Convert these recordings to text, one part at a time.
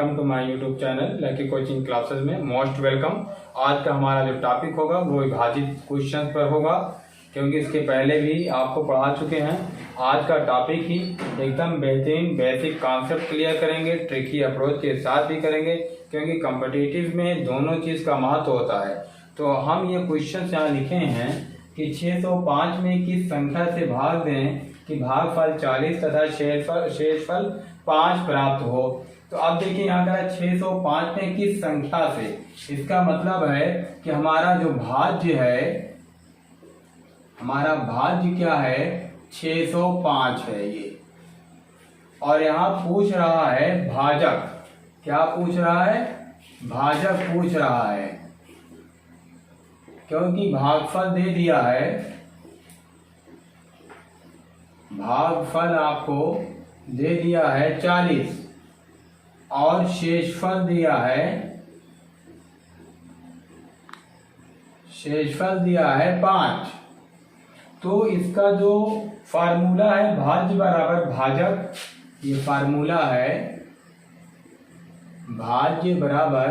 Welcome to my YouTube channel lucky coaching classes में most welcome. आज का हमारा जो टॉपिक होगा वो विभाजित क्वेश्चन पर होगा, क्योंकि इसके पहले भी आपको पढ़ा चुके हैं। आज का टॉपिक ही एकदम बेहतरीन बेसिक कॉन्सेप्ट क्लियर करेंगे, ट्रिकी अप्रोच के साथ भी करेंगे, क्योंकि कॉम्पिटिटिव में दोनों चीज़ का महत्व होता है। तो हम ये क्वेश्चन यहाँ लिखे हैं कि 605 में किस संख्या से भाग दें कि भागफल 40 तथा शेषफल 5 प्राप्त हो। तो अब देखिए यहाँ का 605 में किस संख्या से, इसका मतलब है कि हमारा जो भाज्य है, हमारा भाज्य क्या है 605 है ये, और यहाँ पूछ रहा है भाजक। क्या पूछ रहा है? भाजक पूछ रहा है, क्योंकि भागफल दे दिया है, भागफल आपको दे दिया है 40 और शेषफल दिया है, शेषफल दिया है 5। तो इसका जो फार्मूला है भाज्य बराबर भाजक, ये फार्मूला है भाज्य बराबर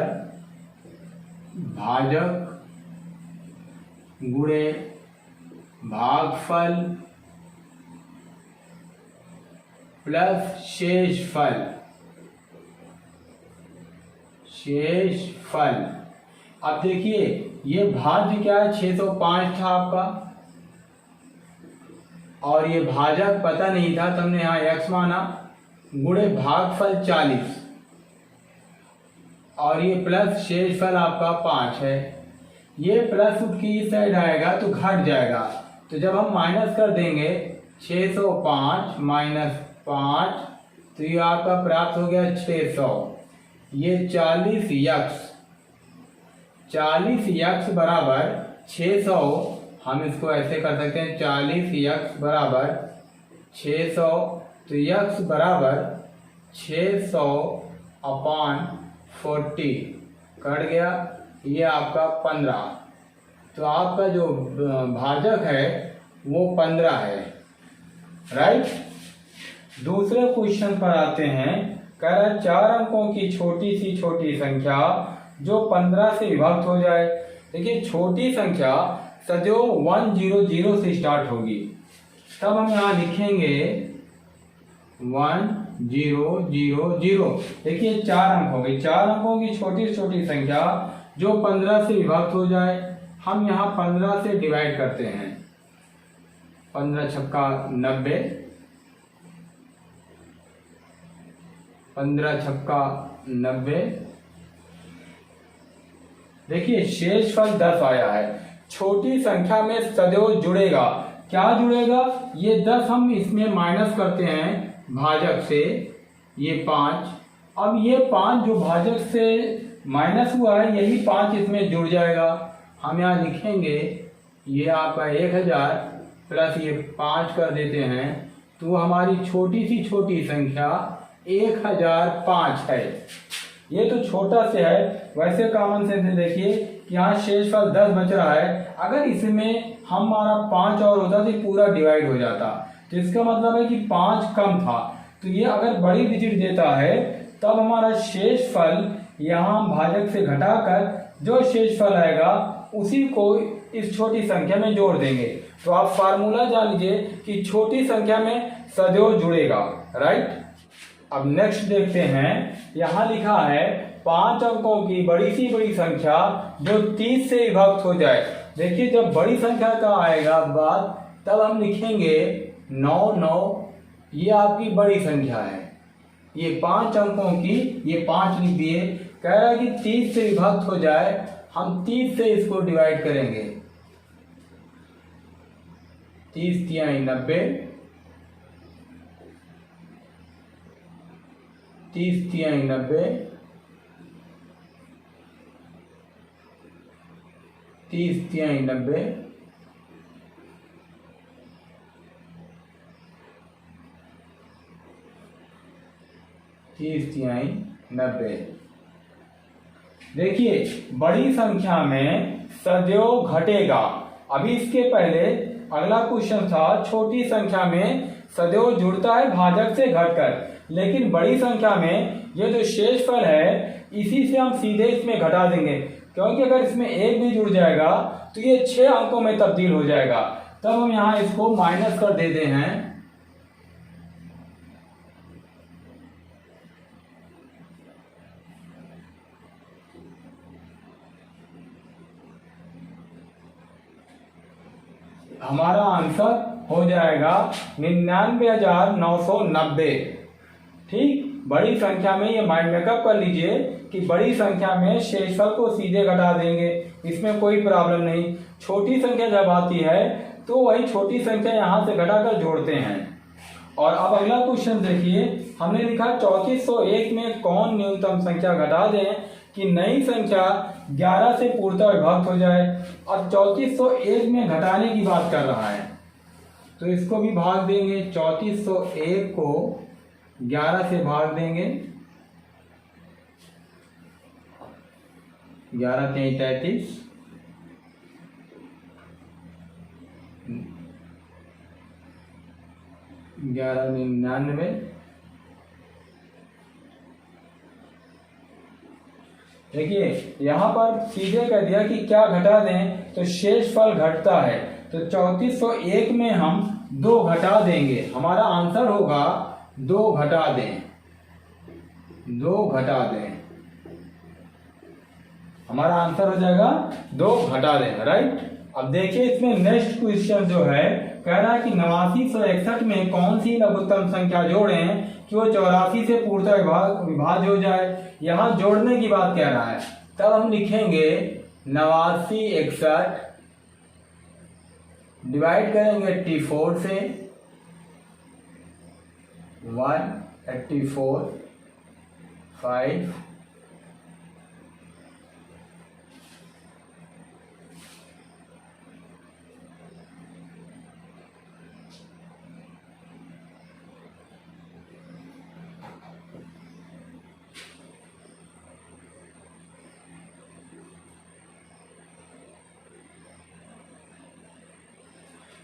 भाजक गुणे भागफल प्लस शेषफल। शेषफल अब देखिए ये भाज्य क्या है 605 था आपका, और ये भाजक पता नहीं था, तुमने यहाँ x माना, गुणे भागफल 40 और ये प्लस शेषफल आपका 5 है। ये प्लस की इस साइड आएगा तो घट जाएगा, तो जब हम माइनस कर देंगे 605 माइनस 5 तो ये आपका प्राप्त हो गया 600। ये 40x बराबर 600, हम इसको ऐसे कर सकते हैं 40x बराबर 600, तो x बराबर 600 अपॉन 40 कट गया, ये आपका 15। तो आपका जो भाजक है वो 15 है, राइट। दूसरे क्वेश्चन पर आते हैं। कह रहा है 4 अंकों की छोटी सी छोटी संख्या जो 15 से विभक्त हो जाए। देखिए छोटी संख्या सदैव 100 से स्टार्ट होगी, तब हम यहाँ लिखेंगे 1000। देखिए 4 अंक हो गए, 4 अंकों की छोटी छोटी संख्या जो 15 से विभक्त हो जाए। हम यहाँ 15 से डिवाइड करते हैं, 15 छक्का 90, 15 छक्का 90। देखिए शेषफल 10 आया है। छोटी संख्या में सदैव जुड़ेगा, क्या जुड़ेगा? ये 10 हम इसमें माइनस करते हैं भाजक से, ये 5। अब ये 5 जो भाजक से माइनस हुआ है, यही 5 इसमें जुड़ जाएगा। हम यहाँ लिखेंगे ये आपका 1000 प्लस ये 5 कर देते हैं, तो हमारी छोटी सी छोटी संख्या 1005 है। ये तो छोटा से है, वैसे कॉमन सेंस से देखिए कि यहाँ शेषफल 10 बच रहा है। अगर इसमें हमारा 5 और होता तो पूरा डिवाइड हो जाता, तो इसका मतलब है कि 5 कम था। तो ये अगर बड़ी डिजिट देता है तब हमारा शेषफल यहाँ भाजक से घटाकर जो शेषफल आएगा उसी को इस छोटी संख्या में जोड़ देंगे। तो आप फार्मूला जान लीजिए कि छोटी संख्या में सदैव जुड़ेगा, राइट। अब नेक्स्ट देखते हैं। यहाँ लिखा है 5 अंकों की बड़ी सी बड़ी संख्या जो 30 से विभक्त हो जाए। देखिए जब बड़ी संख्या का आएगा बात, तब हम लिखेंगे 9। ये आपकी बड़ी संख्या है, ये 5 अंकों की, ये 5 लिख दिए। कह रहा है कि 30 से विभक्त हो जाए, हम 30 से इसको डिवाइड करेंगे, 30 तिहाई 90, 30 तिहाई 90, 30 तिहाई 90, 30 तिहाई 90। देखिए बड़ी संख्या में सदैव घटेगा। अभी इसके पहले अगला क्वेश्चन था छोटी संख्या में सदैव जुड़ता है भाजक से घटकर। लेकिन बड़ी संख्या में ये जो शेषफल है इसी से हम सीधे इसमें घटा देंगे, क्योंकि अगर इसमें एक भी जुड़ जाएगा तो ये 6 अंकों में तब्दील हो जाएगा। तब हम यहाँ इसको माइनस कर देते हैं। हमारा आंसर हो जाएगा 99,990। ठीक, बड़ी संख्या में ये माइंड मेकअप कर लीजिए कि बड़ी संख्या में शेषफल को सीधे घटा देंगे, इसमें कोई प्रॉब्लम नहीं। छोटी संख्या जब आती है तो वही छोटी संख्या यहाँ से घटाकर जोड़ते हैं। और अब अगला क्वेश्चन देखिए, हमने लिखा 3401 में कौन न्यूनतम संख्या घटा दें कि नई संख्या 11 से पूर्णतः विभक्त हो जाए। अब 3401 में घटाने की बात कर रहा है, तो इसको भी भाग देंगे। 3401 को 11 से भाग देंगे, 11 3 33, 11 99। देखिए यहां पर सीधे कह दिया कि क्या घटा दें, तो शेषफल घटता है, तो 3401 में हम 2 घटा देंगे। हमारा आंसर होगा 2 घटा दें, 2 घटा दें। हमारा आंसर हो जाएगा 2 घटा दें, राइट। अब देखिए इसमें नेक्स्ट क्वेश्चन जो है कह रहा है कि 8961 में कौन सी लघुत्तम संख्या जोड़ें कि वो 84 से पूर्णतः विभाज्य हो जाए। यहाँ जोड़ने की बात कह रहा है, तब हम लिखेंगे 8961 डिवाइड करेंगे 84 से, 184 5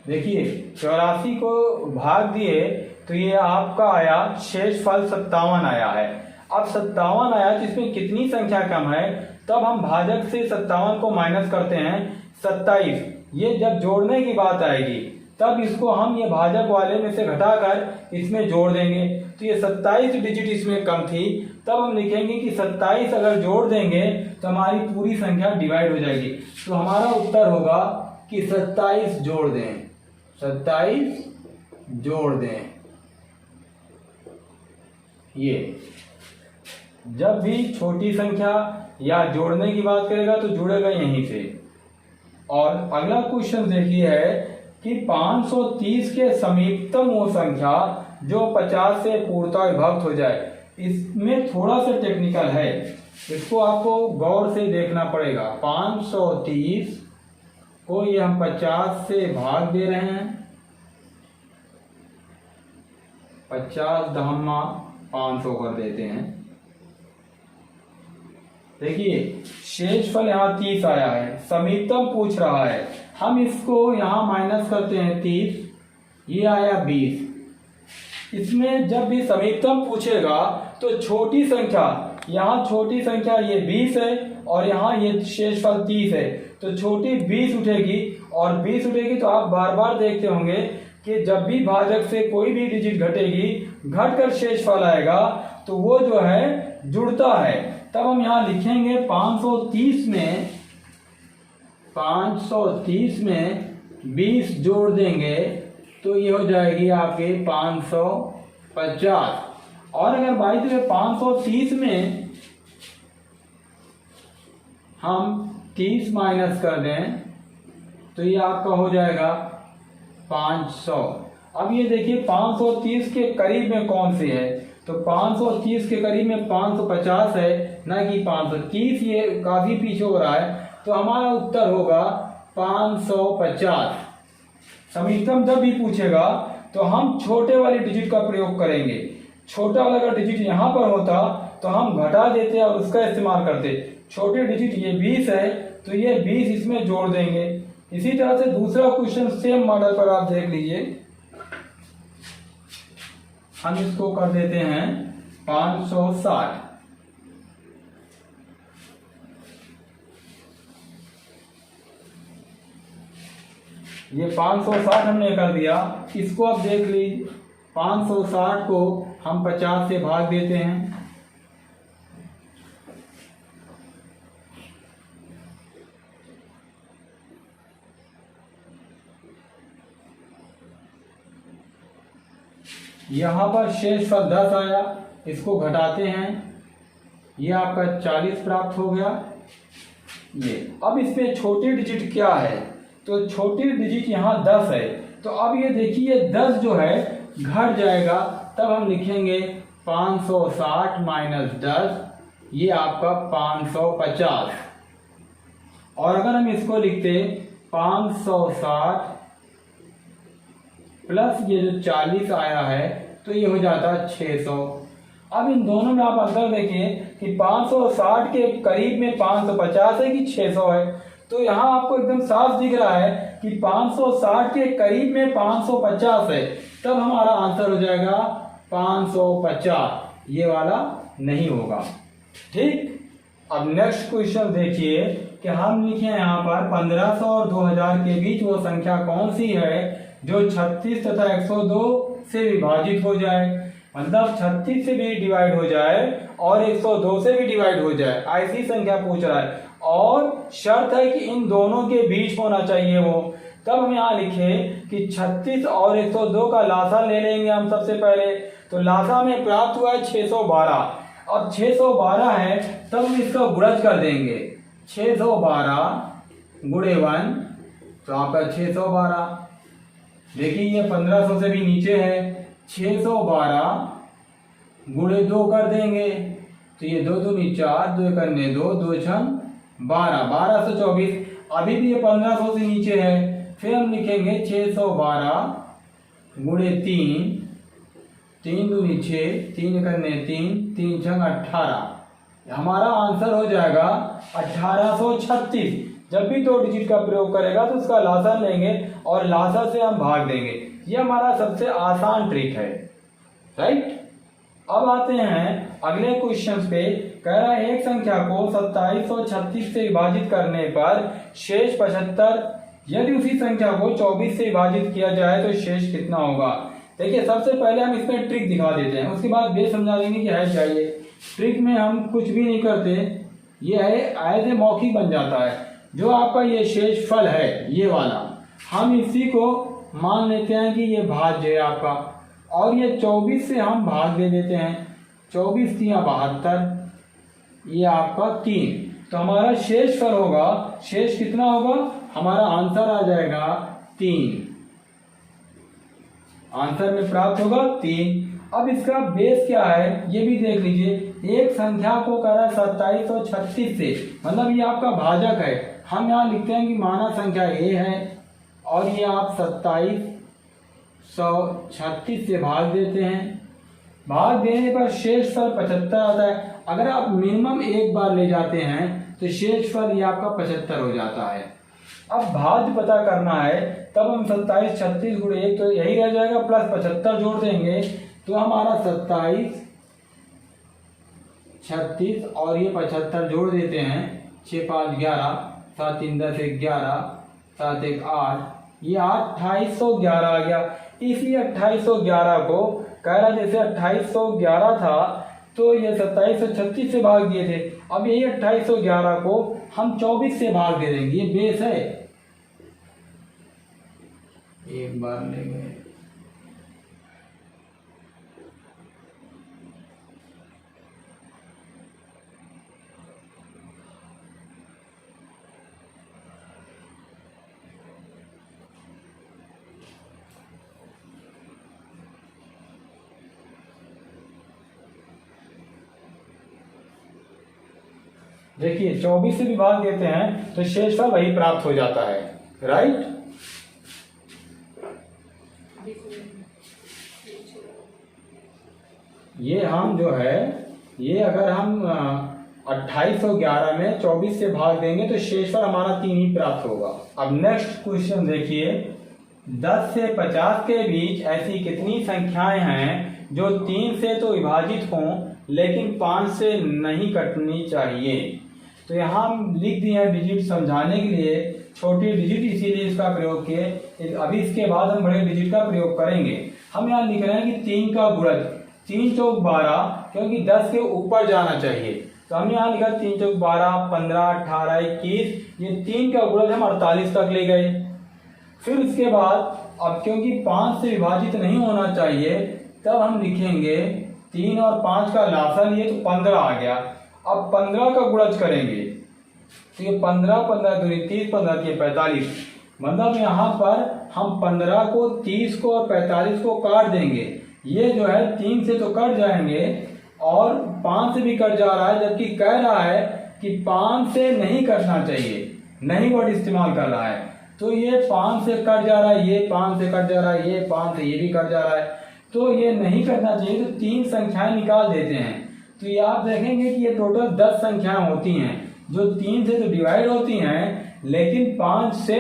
देखिए 84 को भाग दिए तो ये आपका आया शेषफल 57 आया है। अब 57 आया तो इसमें कितनी संख्या कम है, तब हम भाजक से 57 को माइनस करते हैं 27। ये जब जोड़ने की बात आएगी तब इसको हम ये भाजक वाले में से घटाकर इसमें जोड़ देंगे। तो ये 27 डिजिट इसमें कम थी, तब हम लिखेंगे कि 27 अगर जोड़ देंगे तो हमारी पूरी संख्या डिवाइड हो जाएगी। तो हमारा उत्तर होगा कि 27 जोड़ दें, 27 जोड़ दें। ये जब भी छोटी संख्या या जोड़ने की बात करेगा तो जुड़ेगा यहीं से। और अगला क्वेश्चन देखिए है कि 530 के समीपतम वो संख्या जो 50 से पूर्णतः विभक्त हो जाए। इसमें थोड़ा सा टेक्निकल है, इसको आपको गौर से देखना पड़ेगा। 530 को ये हम 50 से भाग दे रहे हैं, 50 दहम्मा 500 कर देते हैं। देखिए शेषफल यहाँ 30 आया है, समीपतम पूछ रहा है, हम इसको यहाँ माइनस करते हैं 30, ये आया 20। इसमें जब भी समीपतम पूछेगा तो छोटी संख्या, यहाँ छोटी संख्या ये 20 है और यहाँ ये शेषफल 30 है, तो छोटी 20 उठेगी और 20 उठेगी तो आप बार बार देखते होंगे कि जब भी भाजक से कोई भी डिजिट घटेगी, घटकर शेषफल आएगा तो वो जो है जुड़ता है। तब हम यहाँ लिखेंगे 530 में 20 जोड़ देंगे तो ये हो जाएगी आपके 550। और अगर बाई द वे 530 में हम 30 माइनस कर दें तो ये आपका हो जाएगा 500। अब ये देखिए 530 के करीब में कौन सी है, तो 530 के करीब में 550 है, ना कि 530। ये काफी पीछे हो रहा है, तो हमारा उत्तर होगा 550। समीपतम जब भी पूछेगा तो हम छोटे वाले डिजिट का प्रयोग करेंगे। छोटा वाला अगर डिजिट यहाँ पर होता तो हम घटा देते और उसका इस्तेमाल करते। छोटे डिजिट ये 20 है तो ये 20 इसमें जोड़ देंगे। इसी तरह से दूसरा क्वेश्चन सेम मॉडल पर आप देख लीजिए। हम इसको कर देते हैं 560। ये 560 हमने कर दिया। इसको अब देख लीजिए, 560 को हम 50 से भाग देते हैं। यहाँ पर शेषफल 10 आया, इसको घटाते हैं, ये आपका 40 प्राप्त हो गया। ये अब इसमें छोटी डिजिट क्या है, तो छोटी डिजिट यहाँ 10 है, तो अब ये देखिए 10 जो है घट जाएगा, तब हम लिखेंगे 560 माइनस 10, ये आपका 550। और अगर हम इसको लिखते 560 प्लस ये जो 40 आया है, तो ये हो जाता 600। अब इन दोनों में आप अंतर देखिए कि 560 के करीब में 550 है कि 600 है, तो यहाँ आपको एकदम साफ दिख रहा है कि 560 के करीब में 550 है, तब हमारा आंसर हो जाएगा 550, ये वाला नहीं होगा। ठीक, अब नेक्स्ट क्वेश्चन देखिए कि हम लिखे यहाँ पर 1500 और 2000 के बीच वो संख्या कौन सी है जो 36 तथा 102 से विभाजित हो जाए, मतलब 36 से भी डिवाइड हो जाए और 102 से भी डिवाइड हो जाए, ऐसी संख्या पूछ रहा है, और शर्त है कि इन दोनों के बीच होना चाहिए वो। तब हम यहाँ लिखे कि 36 और 102 का लासा ले लेंगे हम सबसे पहले, तो लासा में प्राप्त हुआ है 612। अब 612 है, तब हम इसका गुणज कर देंगे, 612 गुणे 1, तो आपका 612। देखिए ये 1500 से भी नीचे है, 612 गुणे 2 कर देंगे, तो ये 2 दूनी 4, 2 करने 2, 2 छम 12, 1224। अभी भी ये 1500 से नीचे है, फिर हम लिखेंगे 612 गुणे 3, 3 दूनी 6, 3 करने 3, 3 छम 18। हमारा आंसर हो जाएगा 1836। जब भी 2 डिजिट का प्रयोग करेगा तो उसका लासा लेंगे और लासा से हम भाग देंगे। ये हमारा सबसे आसान ट्रिक है, राइट। अब आते हैं अगले क्वेश्चन पे। कह रहा है एक संख्या को 2736 से विभाजित करने पर शेष 75, यदि उसी संख्या को 24 से विभाजित किया जाए तो शेष कितना होगा। देखिए सबसे पहले हम इसमें ट्रिक दिखा देते हैं, उसके बाद बेस समझा देंगे कि है क्या ये। ट्रिक में हम कुछ भी नहीं करते, ये है एज ए मौखिक बन जाता है। जो आपका ये शेष फल है ये वाला, हम इसी को मान लेते हैं कि ये भाज्य है आपका, और ये 24 से हम भाग दे देते हैं, 24 3 72, ये आपका 3, तो हमारा शेष फल होगा, शेष कितना होगा, हमारा आंसर आ जाएगा 3, आंसर में प्राप्त होगा 3। अब इसका बेस क्या है ये भी देख लीजिए। एक संख्या को कह रहा है 2736 से, मतलब ये आपका भाजक है। हम यहाँ लिखते हैं कि माना संख्या ए है और ये आप 2736 से भाग देते हैं। भाग देने पर शेष फल 75 आता है। अगर आप मिनिमम एक बार ले जाते हैं तो शेष फल ये आपका 75 हो जाता है। अब भाज्य पता करना है, तब हम 2736 गुणे 1 तो यही रह जाएगा, प्लस 75 जोड़ देंगे, तो हमारा 27 36 और ये 75 जोड़ देते हैं, 6 5 11, 7 3 10 11, 7 1 8, ये 2811 आ गया। इसी 2811 को कह रहा जैसे 2811 था तो ये 2736 से भाग दिए थे, अब यही 2811 को हम 24 से भाग दे देंगे, ये बेस है। एक बार ले गए, देखिए 24 से भी भाग देते हैं तो शेषफल वही प्राप्त हो जाता है, राइट। ये हम जो है ये अगर हम 2811 में 24 से भाग देंगे तो शेषफल हमारा 3 ही प्राप्त होगा। अब नेक्स्ट क्वेश्चन देखिए, 10 से 50 के बीच ऐसी कितनी संख्याएं हैं जो 3 से तो विभाजित हों लेकिन 5 से नहीं कटनी चाहिए। तो यहाँ हम लिख दिए हैं डिजिट समझाने के लिए, छोटी डिजिट इसीलिए इसका प्रयोग किए। अभी इसके बाद हम बड़े डिजिट का प्रयोग करेंगे। हम यहाँ लिख रहे हैं कि 3 का गुणज 3 चौक 12, क्योंकि 10 के ऊपर जाना चाहिए। तो हमने यहाँ लिखा 3 चौक 12, 15, 18, 21, ये 3 का गुणज हम 48 तक ले गए। फिर उसके बाद अब क्योंकि 5 से विभाजित नहीं होना चाहिए, तब हम लिखेंगे 3 और 5 का लासा लिए तो 15 आ गया। अब 15 का गुणज करेंगे तो ये 15, 15 दूनी 30, 15 के 45, मतलब यहाँ पर हम 15 को, 30 को और 45 को काट देंगे। ये जो है 3 से तो कट जाएंगे और 5 से भी कट जा रहा है, जबकि कह रहा है कि 5 से नहीं कटना चाहिए, नहीं वर्ड इस्तेमाल कर रहा है। तो ये 5 से कट जा रहा है, ये 5 से कट जा रहा है, ये 5 से ये भी कट जा रहा है, तो ये नहीं करना चाहिए। तो 3 संख्याएं निकाल देते हैं। तो ये आप देखेंगे कि ये टोटल 10 संख्याएं होती हैं जो 3 से तो डिवाइड होती हैं, लेकिन 5 से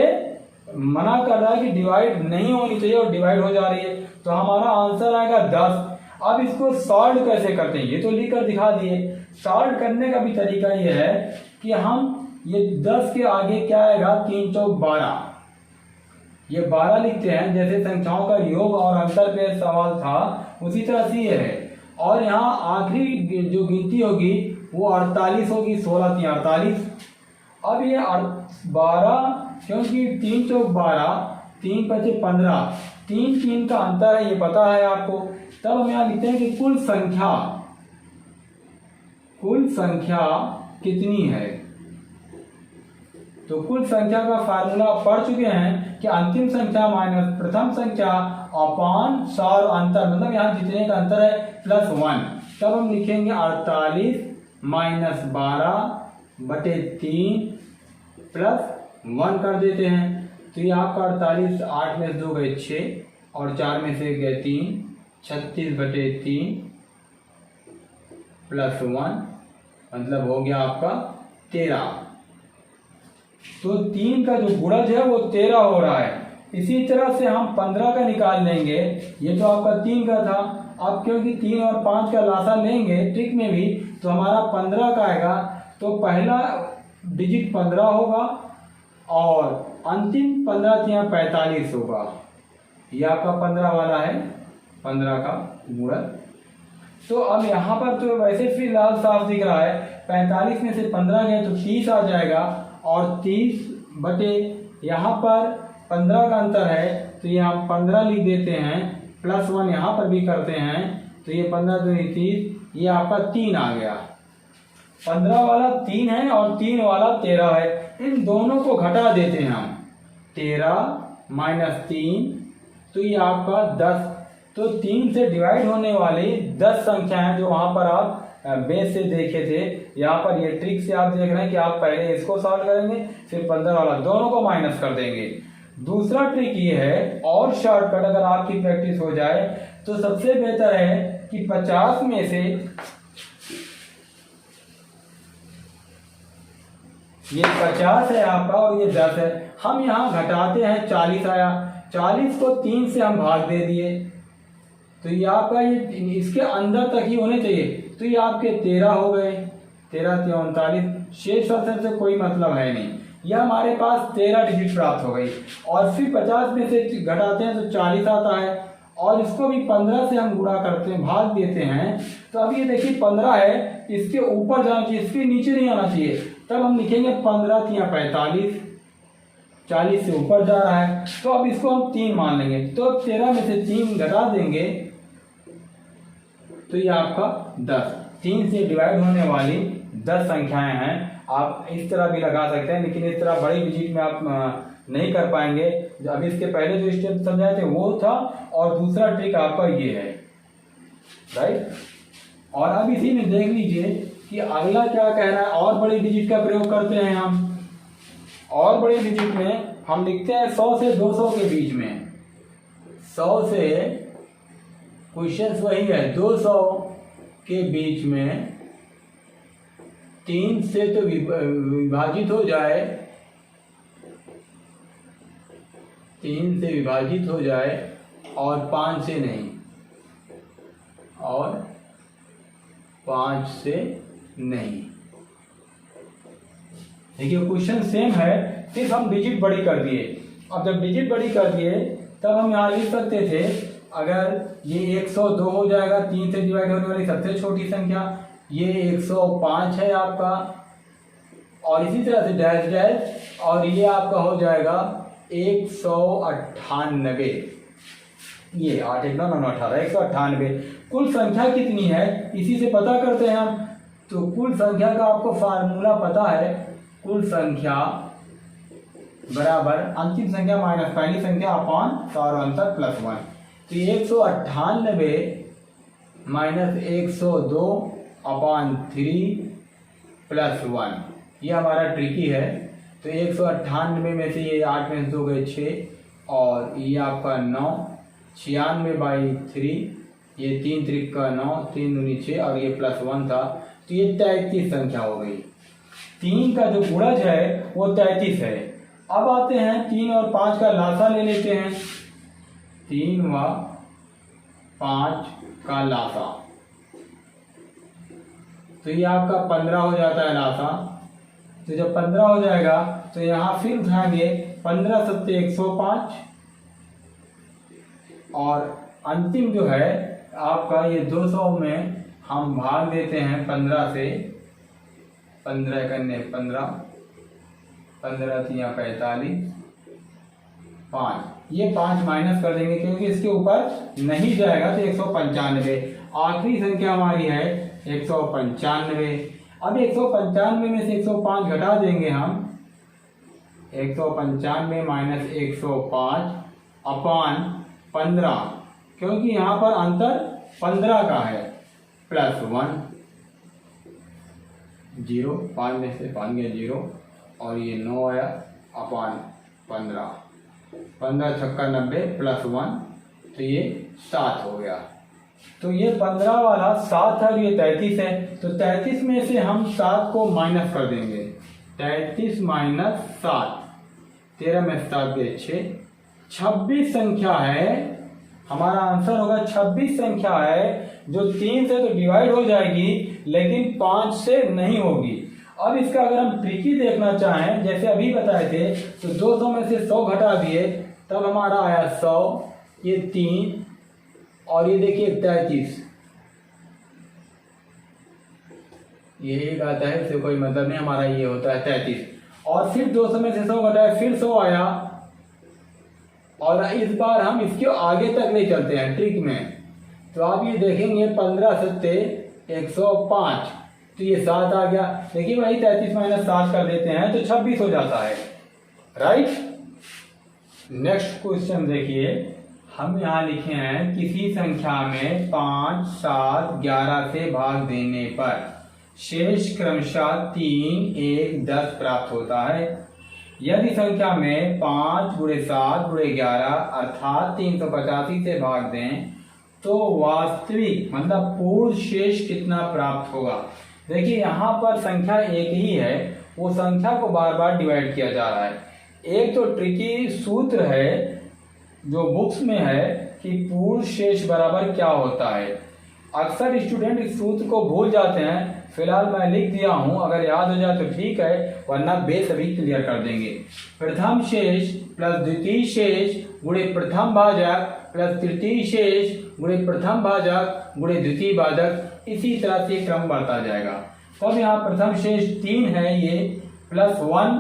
मना कर रहा है कि डिवाइड नहीं होनी चाहिए और डिवाइड हो जा रही है। तो हमारा आंसर आएगा 10। अब इसको सॉल्व कैसे करते हैं ये तो लिख कर दिखा दिए। सॉल्व करने का भी तरीका ये है कि हम ये 10 के आगे क्या आएगा, 3 चौक 12, ये 12 लिखते हैं। जैसे संख्याओं का योग और अंतर पे सवाल था उसी तरह से ये है। और यहाँ आखिरी जो गिनती होगी वो 48 होगी, 16 3 48। अब ये 12, क्योंकि 3 चौक 12, 3 बचे 15, 3 का अंतर है, ये पता है आपको। तब हम यहाँ लिखते हैं कि कुल संख्या कितनी है। तो कुल संख्या का फार्मूला पढ़ चुके हैं कि अंतिम संख्या माइनस प्रथम संख्या अपान सार अंतर, मतलब यहाँ जितने का अंतर है प्लस 1। तब हम लिखेंगे 48 माइनस 12 बटे 3 प्लस 1 कर देते हैं। तो ये आपका 48, 8 में से 2 गए 6 और 4 में से गए 3, 36 बटे 3 प्लस 1, मतलब हो गया आपका 13। तो 3 का जो गुणज है वो 13 हो रहा है। इसी तरह से हम 15 का निकाल लेंगे। ये तो आपका 3 का था, अब क्योंकि 3 और 5 का लासा लेंगे ट्रिक में भी, तो हमारा 15 का आएगा। तो पहला डिजिट 15 होगा और अंतिम 15 या 45 होगा। ये आपका 15 वाला है, 15 का गुणज। तो अब यहाँ पर तो वैसे फिलहाल साफ दिख रहा है, 45 में से 15 गए तो 30 आ जाएगा और 30 बटे यहाँ पर 15 का अंतर है, तो ये हम 15 लिख देते हैं, प्लस 1 यहाँ पर भी करते हैं। तो ये 15 दूनी 30, ये आपका 3 आ गया। 15 वाला 3 है और 3 वाला 13 है। इन दोनों को घटा देते हैं हम, 13 माइनस 3, तो ये आपका 10। तो 3 से डिवाइड होने वाली 10 संख्याएं जो वहां पर आप बेस से देखे थे, यहाँ पर ये ट्रिक से आप देख रहे हैं कि आप पहले इसको सॉल्व करेंगे, फिर 15 वाला दोनों को माइनस कर देंगे। दूसरा ट्रिक ये है, और शॉर्टकट अगर आपकी प्रैक्टिस हो जाए तो सबसे बेहतर है कि 50 में से ये 50 है आपका और ये 10 है, हम यहाँ घटाते हैं, 40 आया। 40 को 3 से हम भाग दे दिए, तो ये आपका ये इसके अंदर तक ही होने चाहिए। तो ये आपके 13 हो गए, 13 3 39, शेष ऑप्शन से कोई मतलब है नहीं। यह हमारे पास 13 डिजिट प्राप्त हो गई। और फिर 50 में से घटाते हैं तो 40 आता है, और इसको भी 15 से हम गुणा करते हैं, भाग देते हैं। तो अब ये देखिए 15 है, इसके ऊपर जाना चाहिए, इसके नीचे नहीं आना चाहिए। तब हम लिखेंगे 15 3 45, 40 से ऊपर जा रहा है, तो अब इसको हम 3 मान लेंगे। तो 13 में से 3 घटा देंगे तो ये आपका 10। 3 से डिवाइड होने वाली 10 संख्याएं हैं। आप इस तरह भी लगा सकते हैं, लेकिन इस तरह बड़ी डिजिट में आप नहीं कर पाएंगे। अभी इसके पहले जो स्टेप समझाए थे वो था, और दूसरा ट्रिक आपका ये है, राइट। और अब इसी में देख लीजिए कि अगला क्या कह रहा है। और बड़ी डिजिट का प्रयोग करते हैं हम। और बड़ी डिजिट में हम लिखते हैं 100 से 200 के बीच में। 100 से क्वेश्चन वही है, 200 के बीच में 3 से तो विभाजित हो जाए, 3 से विभाजित हो जाए और 5 से नहीं। और 5 से नहीं। देखिए क्वेश्चन सेम है, सिर्फ हम डिजिट बड़ी कर दिए। अब जब डिजिट बड़ी कर दिए तब हम यहाँ लिख सकते थे, अगर ये 102 हो जाएगा 3 से डिवाइड होने वाली सबसे छोटी संख्या, ये 105 है आपका, और इसी तरह से डैश डैश, और ये आपका हो जाएगा 198। ये 8 1 9 9 18 198। कुल संख्या कितनी है इसी से पता करते हैं हम। तो कुल संख्या का आपको फार्मूला पता है, कुल संख्या बराबर अंतिम संख्या माइनस पहली संख्या अपॉन सारा अंतर प्लस 1। तो 198 माइनस 102 अपॉन 3 प्लस 1, ये हमारा ट्रिकी है। तो 198 में से ये 8 में से 2 गए 6, और ये आपका 9, 96/3, ये 3 त्रिक का 9, 3 दूनी 6, और ये प्लस 1 था, तो ये 33 संख्या हो गई। 3 का जो गुणज है वो 33 है। अब आते हैं 3 और 5 का लासा ले लेते हैं। 3 व 5 का लासा, तो ये आपका 15 हो जाता है लासा। तो जब 15 हो जाएगा तो यहाँ फिर उठाएंगे 15 7 105, और अंतिम जो है आपका ये 200 में हम भाग देते हैं 15 से, 15 करने 15, 15 3 45, 5, ये 5 माइनस कर देंगे क्योंकि इसके ऊपर नहीं जाएगा, तो 195। आखिरी संख्या हमारी है 195। अब 195 में से 105 घटा देंगे हम, 195 माइनस 105 अपॉन 15, क्योंकि यहाँ पर अंतर 15 का है, प्लस 1, 0, 5 में से 5 गया 0, और ये 9 आया अपॉन 15, 15 छक्का 90 प्लस 1, तो ये 7 हो गया। तो ये 15 वाला 7 है और ये 33 है, तो 33 में से हम 7 को माइनस कर देंगे। 33 माइनस 7, 13 में 7 गए 6, 26 संख्या है हमारा आंसर होगा। 26 संख्या है जो 3 से तो डिवाइड हो जाएगी लेकिन 5 से नहीं होगी। अब इसका अगर हम ट्रिकी देखना चाहें, जैसे अभी बताए थे, तो 200 में से 100 घटा दिए, तब हमारा आया 100, ये 3, और ये देखिए 33, ये एक आता है, इससे कोई मतलब नहीं, हमारा ये होता है 33। और फिर 200 में से 100 घटाया, फिर 100 आया, और इस बार हम इसके आगे तक ले चलते हैं ट्रिक में। तो आप ये देखेंगे 15 7 105, तो ये 7 आ गया। देखिए वही 33 माइनस 7 कर देते हैं तो 26 हो जाता है, राइट। नेक्स्ट क्वेश्चन देखिए, हम यहाँ लिखे हैं किसी संख्या में 5 7 11 से भाग देने पर शेष क्रमशः 3 1 10 प्राप्त होता है। यदि संख्या में 5 × 7 × 11 अर्थात 385 से भाग दें तो वास्तविक मतलब पूर्ण शेष कितना प्राप्त होगा। देखिए यहाँ पर संख्या एक ही है, वो संख्या को बार बार डिवाइड किया जा रहा है। एक तो ट्रिकी सूत्र है जो बुक्स में है कि पूर्ण शेष बराबर क्या होता है। अक्सर स्टूडेंट इस सूत्र को भूल जाते हैं, फिलहाल मैं लिख दिया हूं, अगर याद हो जाए तो ठीक है, वरना बेस अभी क्लियर कर देंगे। प्रथम शेष प्लस द्वितीय शेष गुणे प्रथम भाजक प्लस तृतीय शेष गुणे प्रथम भाजक गुणे द्वितीय भाजक, इसी तरह से क्रम बढ़ता जाएगा। तब यहाँ प्रथम शेष 3 है, ये प्लस 1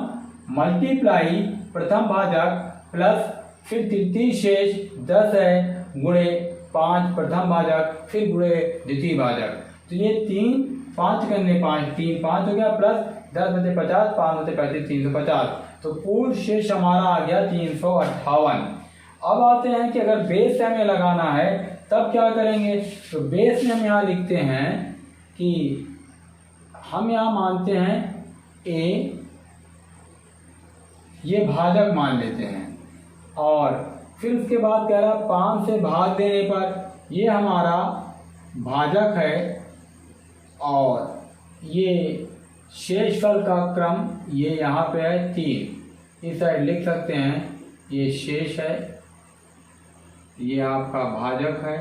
मल्टीप्लाई प्रथम भाजक प्लस फिर तृतीय शेष 10 है गुणे 5 प्रथम भाजक फिर गुणे द्वितीय भाजक। तो ये 3 5 करने 5 3 5 हो गया, प्लस 10 में से 50 5 में से 35 350, तो पूर्ण शेष हमारा आ गया 358। अब आते हैं कि अगर बेस हमें लगाना है तब क्या करेंगे। तो बेस में हम यहाँ लिखते हैं कि हम यहाँ मानते हैं a, ये भाजक मान लेते हैं, और फिर उसके बाद कह रहा 5 से भाग देने पर ये हमारा भाजक है, और ये शेषफल का क्रम ये यहाँ पे है 3, इस साइड लिख सकते हैं, ये शेष है, ये आपका भाजक है,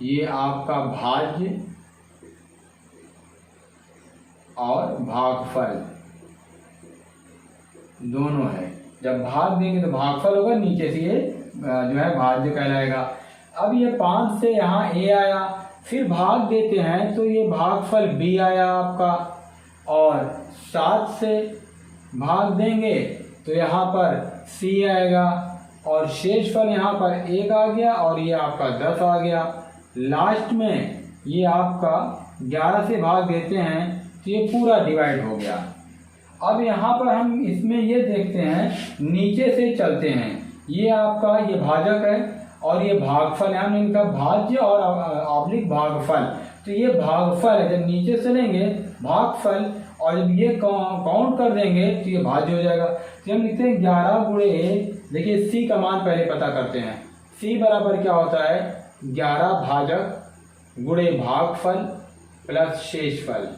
ये आपका भाज्य और भागफल दोनों है। जब भाग देंगे तो भागफल होगा, नीचे से ये जो है भाज्य कहलाएगा। अब ये 5 से यहाँ a आया, फिर भाग देते हैं तो ये भागफल b आया आपका, और 7 से भाग देंगे तो यहाँ पर c आएगा, और शेषफल यहाँ पर 1 आ गया, और ये आपका 10 आ गया। लास्ट में ये आपका 11 से भाग देते हैं तो ये पूरा डिवाइड हो गया। अब यहाँ पर हम इसमें ये देखते हैं, नीचे से चलते हैं, ये आपका ये भाजक है और ये भागफल है, हम इनका भाज्य और ऑब्लिक भागफल, तो ये भागफल है। जब नीचे चलेंगे भागफल, और जब ये काउंट कर देंगे तो ये भाज्य हो जाएगा। तो हम लिखते हैं 11 गुणे a। देखिए c का मान पहले पता करते हैं। c बराबर क्या होता है, 11 भाजक गुणे भागफल प्लस शेषफल।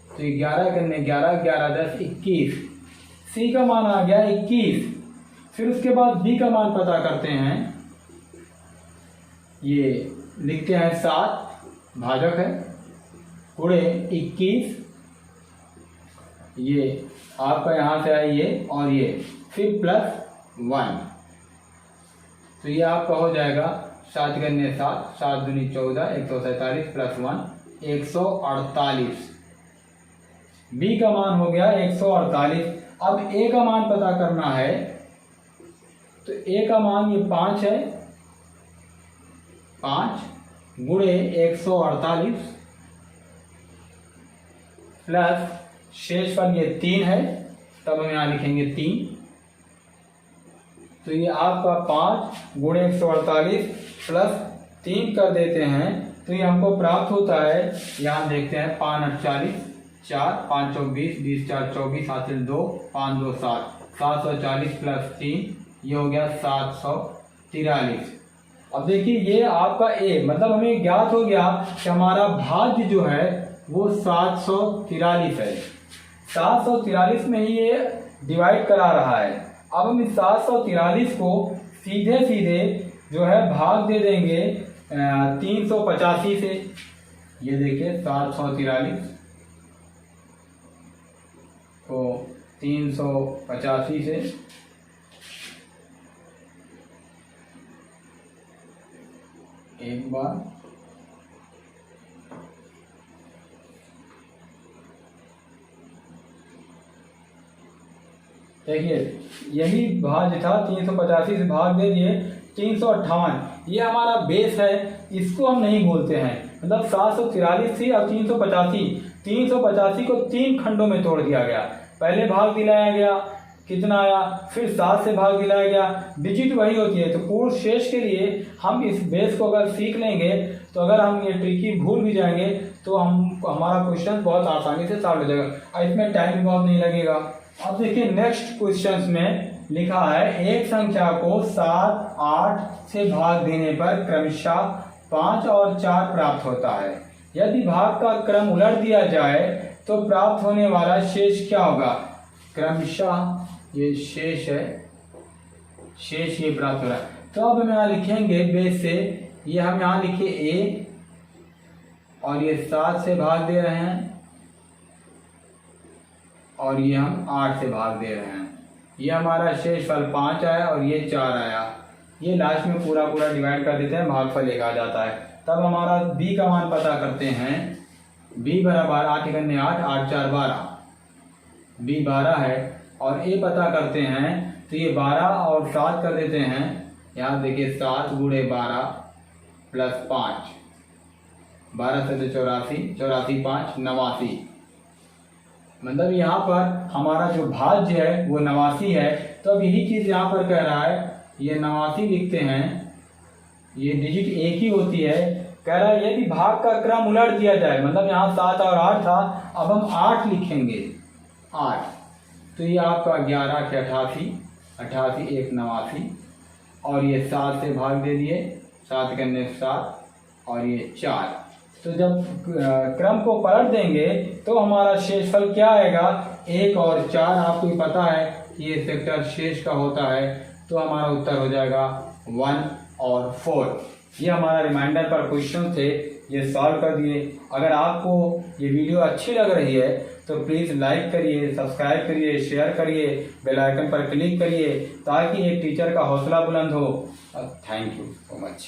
तो 11 करने 11 11 10 21, c का मान आ गया 21। फिर उसके बाद b का मान पता करते हैं, ये लिखते हैं 7 भाजक है गुणे 21, ये आपका यहाँ से है ये और ये, फिर प्लस 1, तो ये आपका हो जाएगा 7 करने 7, 7 दूनी 14, 147 प्लस 1 148। b का मान हो गया 148। अब a का मान पता करना है, तो a का मान ये 5 है, 5 गुणे 148 प्लस शेषफल ये 3 है, तब हम यहाँ लिखेंगे 3। तो ये आपका 5 गुणे 148 प्लस 3 कर देते हैं तो ये हमको प्राप्त होता है। यहाँ देखते हैं 5 48 4 5 24 20 4 24 हासिल 2 5 2 7 740 प्लस 3, ये हो गया 743। अब देखिए ये आपका a, मतलब हमें ज्ञात हो गया कि हमारा भाज्य जो है वो 743 है। 743 में ही ये डिवाइड करा रहा है। अब हम इस 743 को सीधे सीधे जो है भाग दे देंगे 385 से। ये देखिए 743 को 385 से एक बार, देखिए यही भाज्य था, 385 से भाग दे दिए 358, ये हमारा बेस है, इसको हम नहीं बोलते हैं। मतलब 743 थी, अब 385 को 3 खंडों में तोड़ दिया गया। पहले भाग दिलाया गया, कितना आया, फिर 7 से भाग दिलाया गया, डिजिट वही होती है। तो पूर्ण शेष के लिए हम इस बेस को अगर सीख लेंगे, तो अगर हम ये ट्रिकी भूल भी जाएंगे तो हमारा क्वेश्चन बहुत आसानी से सॉल्व हो जाएगा और इसमें टाइम भी बहुत नहीं लगेगा। अब देखिए नेक्स्ट क्वेश्चन में लिखा है, एक संख्या को 7 8 से भाग देने पर क्रमशः 5 और 4 प्राप्त होता है। यदि भाग का क्रम उलट दिया जाए तो प्राप्त होने वाला शेष क्या होगा। क्रमशः ये शेष है, शेष ये प्राप्त हो रहा है। तो अब हम यहाँ लिखेंगे बेस से, ये हम यहाँ लिखे a और ये 7 से भाग दे रहे हैं और ये हम 8 से भाग दे रहे हैं। ये हमारा शेषफल 5 आया और ये 4 आया। ये लास्ट में पूरा डिवाइड कर देते हैं, भागफल 1 आ जाता है। तब हमारा b का मान पता करते हैं। b बराबर 8 करने 8 8 4 12, b 12 है और a पता करते हैं तो ये 12 और 7 कर देते हैं। यहाँ देखिए 7 गुणे 12 प्लस 5, 12 से 84 84 5 89, मतलब यहाँ पर हमारा जो भाज्य है वो 89 है। तो अब यही चीज़ यहाँ पर कह रहा है, ये 89 लिखते हैं, ये डिजिट एक ही होती है। कह रहा है यदि भाग का क्रम उलट दिया जाए, मतलब यहाँ 7 और 8 था, अब हम 8 लिखेंगे 8, तो ये आपका 11 के 88 88 1 89 और ये 7 से भाग दे दिए, 7 करने 7 और ये 4। तो जब क्रम को पलट देंगे तो हमारा शेषफल क्या आएगा, 1 और 4। आपको पता है कि ये सेक्टर शेष का होता है, तो हमारा उत्तर हो जाएगा 1 और 4। ये हमारा रिमाइंडर पर क्वेश्चन थे, ये सॉल्व कर दिए। अगर आपको ये वीडियो अच्छी लग रही है तो प्लीज़ लाइक करिए, सब्सक्राइब करिए, शेयर करिए, बेल आइकन पर क्लिक करिए ताकि एक टीचर का हौसला बुलंद हो। Thank you so much.